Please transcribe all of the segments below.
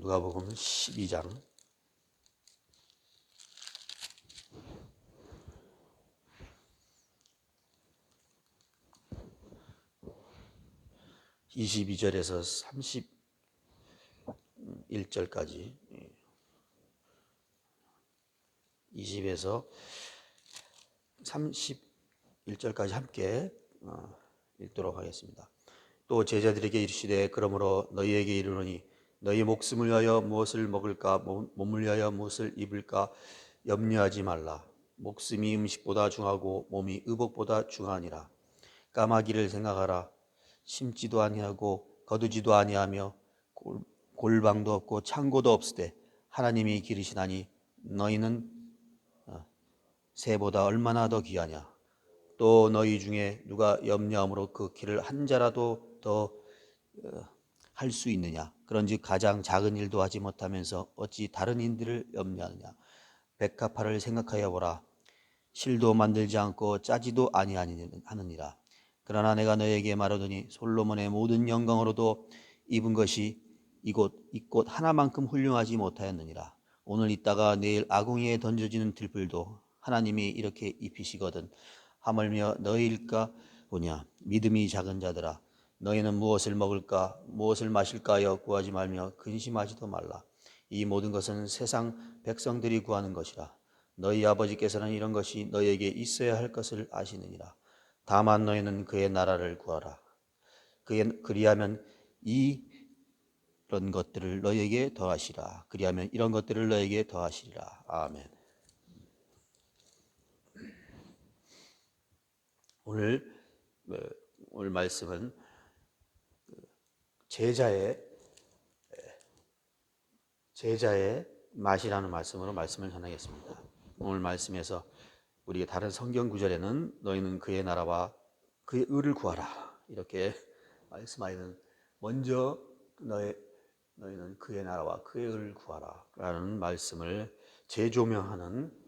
누가복음 12장 22절에서 31절까지 20에서 31절까지 함께 읽도록 하겠습니다. 또 제자들에게 이르시되 그러므로 너희에게 이르노니 너희 목숨을 위하여 무엇을 먹을까 몸을 위하여 무엇을 입을까 염려하지 말라. 목숨이 음식보다 중하고 몸이 의복보다 중하니라. 까마귀를 생각하라. 심지도 아니하고 거두지도 아니하며 골방도 없고 창고도 없으되 하나님이 기르시나니 너희는 새보다 얼마나 더 귀하냐. 또 너희 중에 누가 염려함으로 그 길을 한 자라도 더 할 수 있느냐. 그런즉 가장 작은 일도 하지 못하면서 어찌 다른 일들을 염려하느냐. 백합화를 생각하여 보라. 실도 만들지 않고 짜지도 아니하느니라. 그러나 내가 너에게 말하노니 솔로몬의 모든 영광으로도 입은 것이 이 꽃 하나만큼 훌륭하지 못하였느니라. 오늘 있다가 내일 아궁이에 던져지는 들불도 하나님이 이렇게 입히시거든 하물며 너희일까 보냐. 믿음이 작은 자들아, 너희는 무엇을 먹을까 무엇을 마실까 하여 구하지 말며 근심하지도 말라. 이 모든 것은 세상 백성들이 구하는 것이라. 너희 아버지께서는 이런 것이 너희에게 있어야 할 것을 아시느니라. 다만 너희는 그의 나라를 구하라. 그리하면 이런 것들을 너희에게 더하시라. 그리하면 이런 것들을 너희에게 더하시리라. 아멘. 오늘 말씀은 제자의 맛이라는 말씀으로 말씀을 전하겠습니다. 오늘 말씀에서 우리의 다른 성경 구절에는 너희는 그의 나라와 그의 의를 구하라 이렇게 말씀하여는 먼저 너희는 그의 나라와 그의 의를 구하라 라는 말씀을 재조명하는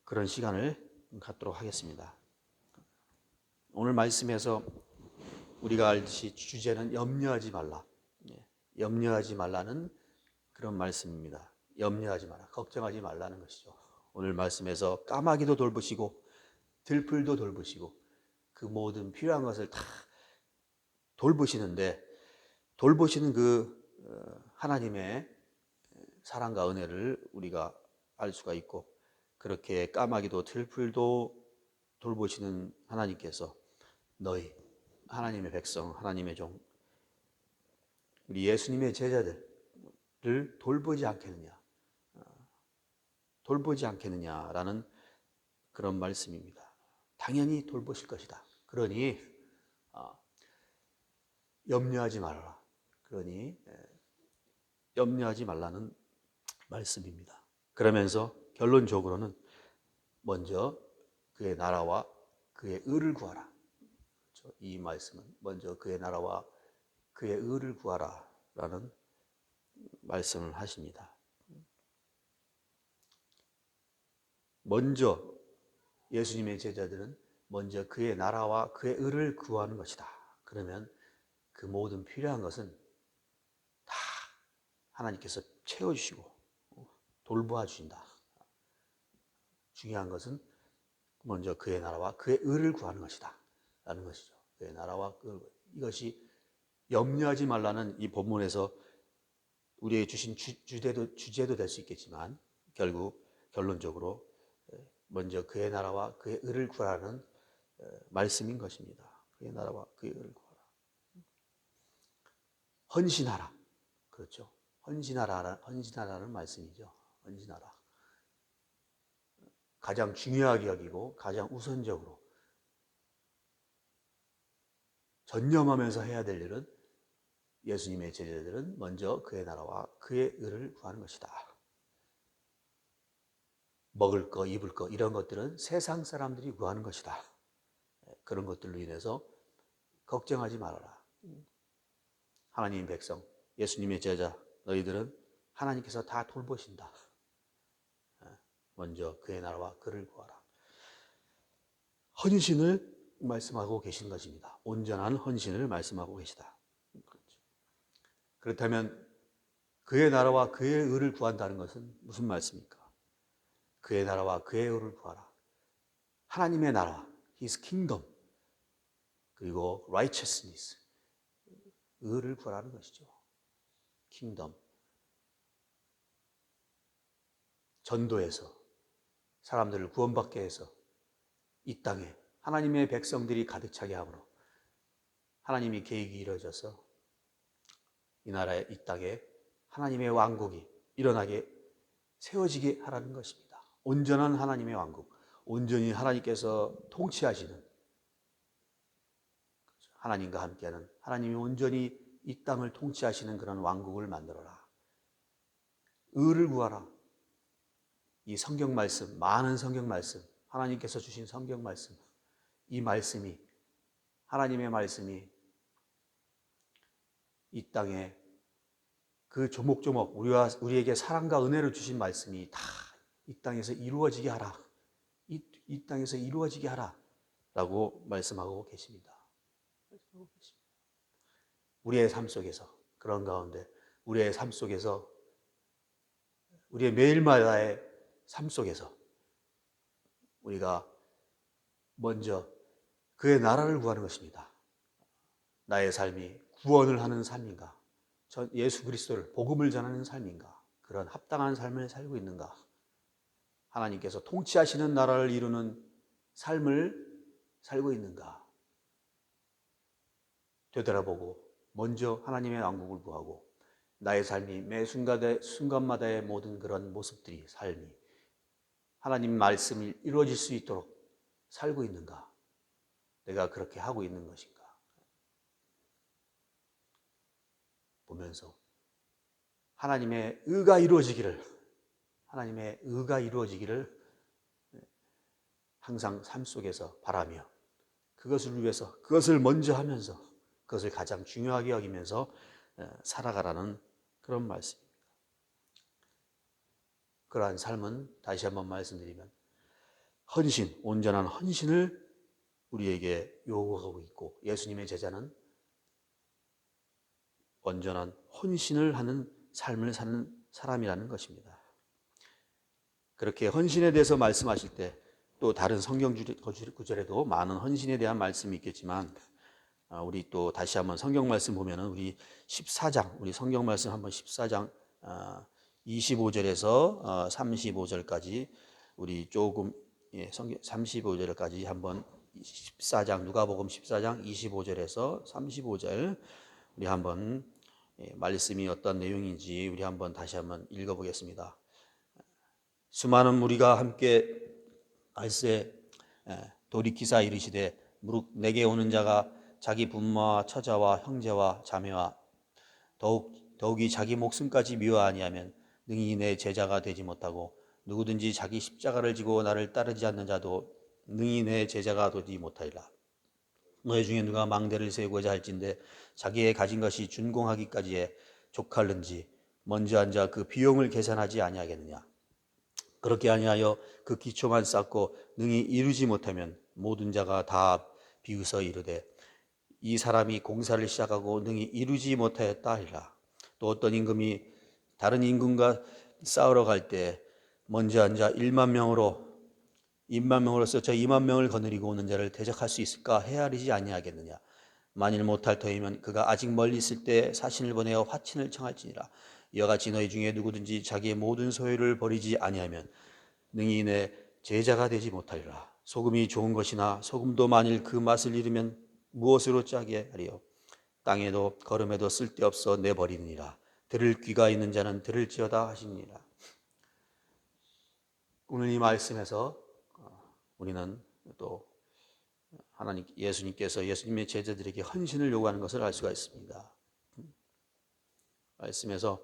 그런 시간을 갖도록 하겠습니다. 오늘 말씀에서 우리가 알듯이 주제는 염려하지 말라. 염려하지 말라는 그런 말씀입니다. 염려하지 마라. 걱정하지 말라는 것이죠. 오늘 말씀에서 까마귀도 돌보시고 들풀도 돌보시고 그 모든 필요한 것을 다 돌보시는데 돌보시는 그 하나님의 사랑과 은혜를 우리가 알 수가 있고 그렇게 까마귀도 들풀도 돌보시는 하나님께서 너희 하나님의 백성, 하나님의 종, 우리 예수님의 제자들을 돌보지 않겠느냐라는 그런 말씀입니다. 당연히 돌보실 것이다. 그러니 염려하지 말아라. 그러니 염려하지 말라는 말씀입니다. 그러면서 결론적으로는 먼저 그의 나라와 그의 의를 구하라. 이 말씀은 먼저 그의 나라와 그의 의를 구하라 라는 말씀을 하십니다. 먼저 예수님의 제자들은 먼저 그의 나라와 그의 의를 구하는 것이다. 그러면 그 모든 필요한 것은 다 하나님께서 채워주시고 돌보아 주신다. 중요한 것은 먼저 그의 나라와 그의 의를 구하는 것이다 라는 것이죠. 그의 나라와 이것이 염려하지 말라는 이 본문에서 우리에게 주신 주제도 될 수 있겠지만 결론적으로 먼저 그의 나라와 그의 의를 구하라는 말씀인 것입니다. 그의 나라와 그의 의를 구하라. 헌신하라. 그렇죠. 헌신하라는 말씀이죠. 헌신하라. 가장 중요하게 여기고 가장 우선적으로 전념하면서 해야 될 일은 예수님의 제자들은 먼저 그의 나라와 그의 의를 구하는 것이다. 먹을 거, 입을 거 이런 것들은 세상 사람들이 구하는 것이다. 그런 것들로 인해서 걱정하지 말아라. 하나님의 백성, 예수님의 제자, 너희들은 하나님께서 다 돌보신다. 먼저 그의 나라와 그를 구하라. 헌신을 말씀하고 계신 것입니다. 온전한 헌신을 말씀하고 계시다. 그렇다면 그의 나라와 그의 의를 구한다는 것은 무슨 말씀입니까? 그의 나라와 그의 의를 구하라. 하나님의 나라, His kingdom, 그리고 righteousness, 의를 구하라는 것이죠. kingdom. 전도해서 사람들을 구원받게 해서 이 땅에 하나님의 백성들이 가득 차게 함으로 하나님이 계획이 이루어져서 이 나라에, 이 땅에 하나님의 왕국이 일어나게 세워지게 하라는 것입니다. 온전한 하나님의 왕국, 온전히 하나님께서 통치하시는, 하나님과 함께하는, 하나님이 온전히 이 땅을 통치하시는 그런 왕국을 만들어라. 의를 구하라. 이 성경 말씀, 많은 성경 말씀, 하나님께서 주신 성경 말씀, 이 말씀이, 하나님의 말씀이 이 땅에 그 조목조목 우리에게 사랑과 은혜를 주신 말씀이 다 이 땅에서 이루어지게 하라. 이 땅에서 이루어지게 하라. 라고 말씀하고 계십니다. 우리의 삶 속에서, 그런 가운데 우리의 삶 속에서, 우리의 매일마다의 삶 속에서 우리가 먼저 그의 나라를 구하는 것입니다. 나의 삶이 구원을 하는 삶인가? 예수 그리스도를, 복음을 전하는 삶인가? 그런 합당한 삶을 살고 있는가? 하나님께서 통치하시는 나라를 이루는 삶을 살고 있는가? 되돌아보고 먼저 하나님의 왕국을 구하고 나의 삶이 매 순간마다의 모든 그런 모습들이, 삶이 하나님 말씀이 이루어질 수 있도록 살고 있는가? 내가 그렇게 하고 있는 것인가? 보면서 하나님의 의가 이루어지기를 항상 삶 속에서 바라며 그것을 위해서, 그것을 먼저 하면서, 그것을 가장 중요하게 여기면서 살아가라는 그런 말씀입니다. 그러한 삶은 다시 한번 말씀드리면 헌신, 온전한 헌신을 우리에게 요구하고 있고, 예수님의 제자는 온전한 헌신을 하는 삶을 사는 사람이라는 것입니다. 그렇게 헌신에 대해서 말씀하실 때 또 다른 성경 구절에도 많은 헌신에 대한 말씀이 있겠지만, 우리 또 다시 한번 성경 말씀 보면은 우리 14장, 우리 성경 말씀 한번 14장 25절에서 35절까지 우리 조금 35절까지 한번 14장, 누가복음 14장 25절에서 35절 우리 한번 말씀이 어떤 내용인지 우리 한번 다시 한번 읽어보겠습니다. 수많은 무리가 함께 알세 돌이키사 이르시되 무릇 내게 오는 자가 자기 부모와 처자와 형제와 자매와 더욱이 자기 목숨까지 미워 아니하면 능히 내 제자가 되지 못하고, 누구든지 자기 십자가를 지고 나를 따르지 않는 자도 능히 내 제자가 되지 못하리라. 너희 중에 누가 망대를 세우고자 할진대 자기의 가진 것이 준공하기까지에 족할는지 먼저 앉아 그 비용을 계산하지 아니하겠느냐. 그렇게 아니하여 그 기초만 쌓고 능히 이루지 못하면 모든 자가 다 비웃어 이르되 이 사람이 공사를 시작하고 능히 이루지 못하였다 하리라. 또 어떤 임금이 다른 임금과 싸우러 갈 때 먼저 앉아 1만 명으로서 저 2만 명을 거느리고 오는 자를 대적할 수 있을까 헤아리지 아니하겠느냐. 만일 못할 터이면 그가 아직 멀리 있을 때 사신을 보내어 화친을 청할지니라. 이와 같이 너희 중에 누구든지 자기의 모든 소유를 버리지 아니하면 능히 내 제자가 되지 못하리라. 소금이 좋은 것이나 소금도 만일 그 맛을 잃으면 무엇으로 짜게 하리요. 땅에도 거름에도 쓸데없어 내버리느니라. 들을 귀가 있는 자는 들을지어다 하시니라. 오늘 이 말씀에서 우리는 또 예수님께서 예수님의 제자들에게 헌신을 요구하는 것을 알 수가 있습니다. 말씀에서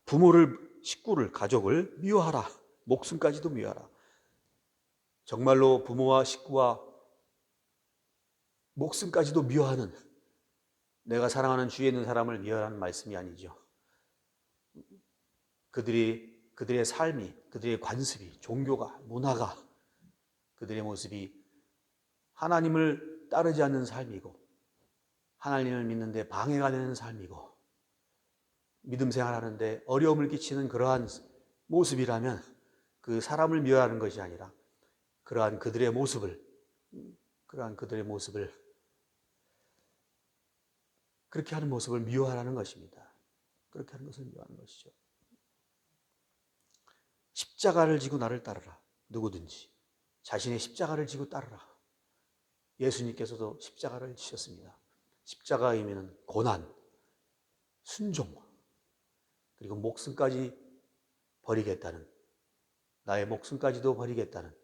부모를, 식구를, 가족을 미워하라. 목숨까지도 미워하라. 정말로 부모와 식구와 목숨까지도 미워하는, 내가 사랑하는 주위에 있는 사람을 미워하는 말씀이 아니죠. 그들의 삶이, 그들의 관습이, 종교가, 문화가, 그들의 모습이 하나님을 따르지 않는 삶이고 하나님을 믿는데 방해가 되는 삶이고 믿음 생활하는데 어려움을 끼치는 그러한 모습이라면 그 사람을 미워하는 것이 아니라 그러한 그들의 모습을 그렇게 하는 모습을 미워하라는 것입니다. 그렇게 하는 것을 미워하는 것이죠. 십자가를 지고 나를 따르라. 누구든지 자신의 십자가를 지고 따르라. 예수님께서도 십자가를 지셨습니다. 십자가의 의미는 고난, 순종, 그리고 목숨까지 버리겠다는, 나의 목숨까지도 버리겠다는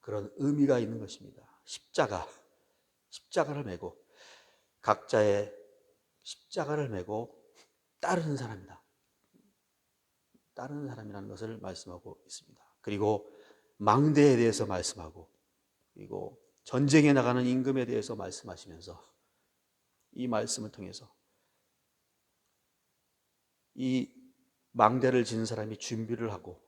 그런 의미가 있는 것입니다. 십자가를 메고 각자의 십자가를 메고 따르는 사람이다. 따르는 사람이라는 것을 말씀하고 있습니다. 그리고 망대에 대해서 말씀하고, 그리고 전쟁에 나가는 임금에 대해서 말씀하시면서 이 말씀을 통해서 이 망대를 지는 사람이 준비를 하고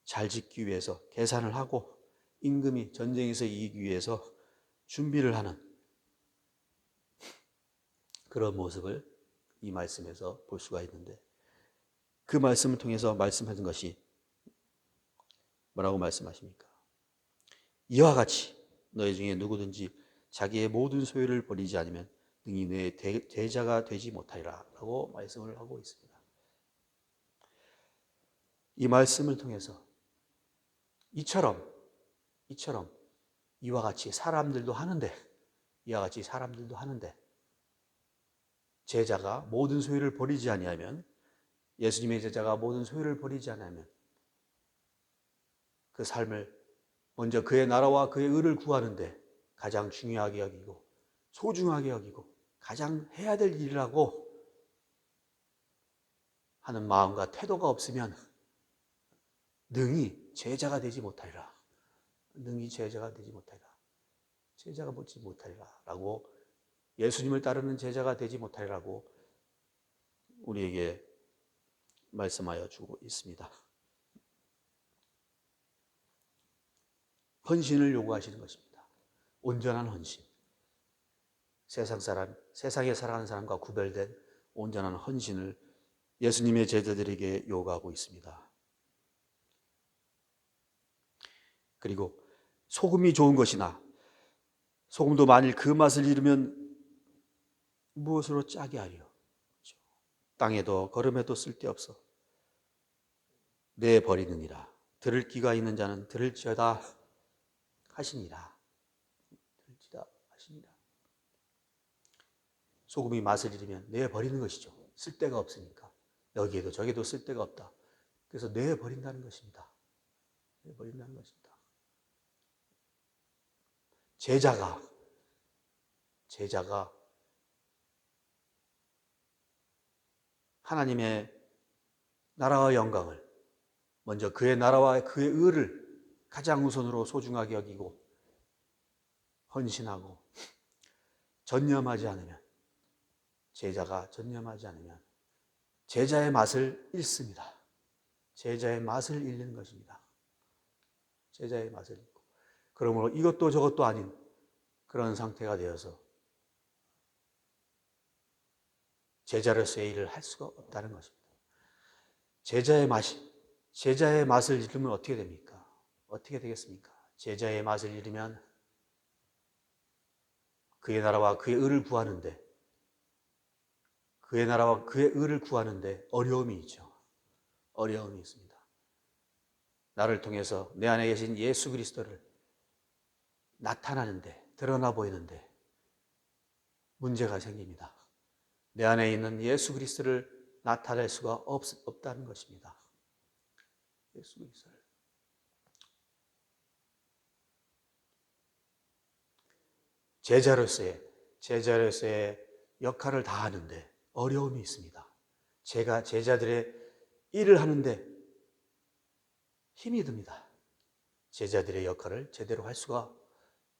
잘 짓기 위해서 계산을 하고 임금이 전쟁에서 이기기 위해서 준비를 하는 그런 모습을 이 말씀에서 볼 수가 있는데, 그 말씀을 통해서 말씀하는 것이 뭐라고 말씀하십니까? 이와 같이 너희 중에 누구든지 자기의 모든 소유를 버리지 않으면 능히 내 제자가 되지 못하리라 라고 말씀을 하고 있습니다. 이 말씀을 통해서 이처럼 이와 같이 사람들도 하는데 제자가 모든 소유를 버리지 아니하면, 예수님의 제자가 모든 소유를 버리지 않으면 그 삶을 먼저 그의 나라와 그의 의를 구하는데 가장 중요하게 여기고 소중하게 여기고 가장 해야 될 일이라고 하는 마음과 태도가 없으면 능히 제자가 되지 못하리라. 제자가 되지 못하리라 라고, 예수님을 따르는 제자가 되지 못하리라고 우리에게 말씀하여 주고 있습니다. 헌신을 요구하시는 것입니다. 온전한 헌신. 세상에 살아가는 사람과 구별된 온전한 헌신을 예수님의 제자들에게 요구하고 있습니다. 그리고 소금이 좋은 것이나 소금도 만일 그 맛을 잃으면 무엇으로 짜게 하리요? 땅에도 거름에도 쓸데없어 내버리느니라. 들을 귀가 있는 자는 들을지어다 하시니라. 소금이 맛을 잃으면 내버리는 것이죠. 쓸데가 없으니까. 여기에도 저기에도 쓸데가 없다. 그래서 내버린다는 것입니다. 제자가 하나님의 나라와 영광을, 먼저 그의 나라와 그의 의를 가장 우선으로 소중하게 여기고 헌신하고 전념하지 않으면, 제자가 전념하지 않으면 제자의 맛을 잃습니다. 제자의 맛을 잃는 것입니다. 제자의 맛을 잃고, 그러므로 이것도 저것도 아닌 그런 상태가 되어서 제자로서의 일을 할 수가 없다는 것입니다. 제자의 맛을 잃으면 어떻게 됩니까? 어떻게 되겠습니까? 제자의 맛을 잃으면 그의 나라와 그의 의를 구하는데, 어려움이 있죠. 어려움이 있습니다. 나를 통해서 내 안에 계신 예수 그리스도를 나타나는데, 드러나 보이는데 문제가 생깁니다. 내 안에 있는 예수 그리스도를 나타낼 수가 없다는 것입니다. 예수 그리스도를. 제자로서의 역할을 다하는데 어려움이 있습니다. 제가 제자들의 일을 하는데 힘이 듭니다. 제자들의 역할을 제대로 할 수가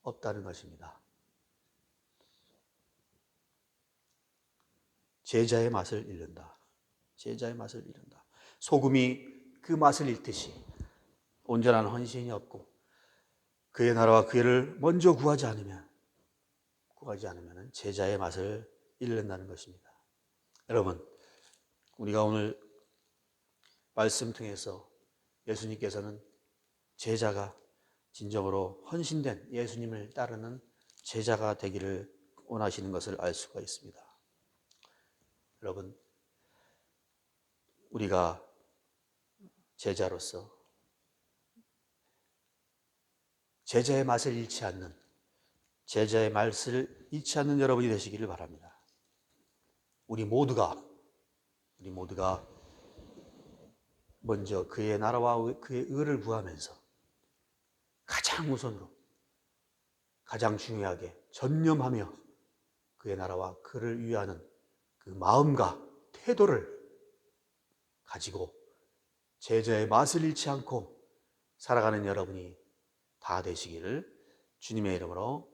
없다는 것입니다. 제자의 맛을 잃는다. 소금이 그 맛을 잃듯이 온전한 헌신이 없고 그의 나라와 그의 를 먼저 구하지 않으면 제자의 맛을 잃는다는 것입니다. 여러분, 우리가 오늘 말씀 통해서 예수님께서는 제자가 진정으로 헌신된 예수님을 따르는 제자가 되기를 원하시는 것을 알 수가 있습니다. 여러분, 우리가 제자로서 제자의 맛을 잃지 않는, 제자의 맛을 잃지 않는 여러분이 되시기를 바랍니다. 우리 모두가 먼저 그의 나라와 그의 의를 구하면서 가장 우선으로, 가장 중요하게 전념하며 그의 나라와 그를 위하는 그 마음과 태도를 가지고 제자의 맛을 잃지 않고 살아가는 여러분이 다 되시기를 주님의 이름으로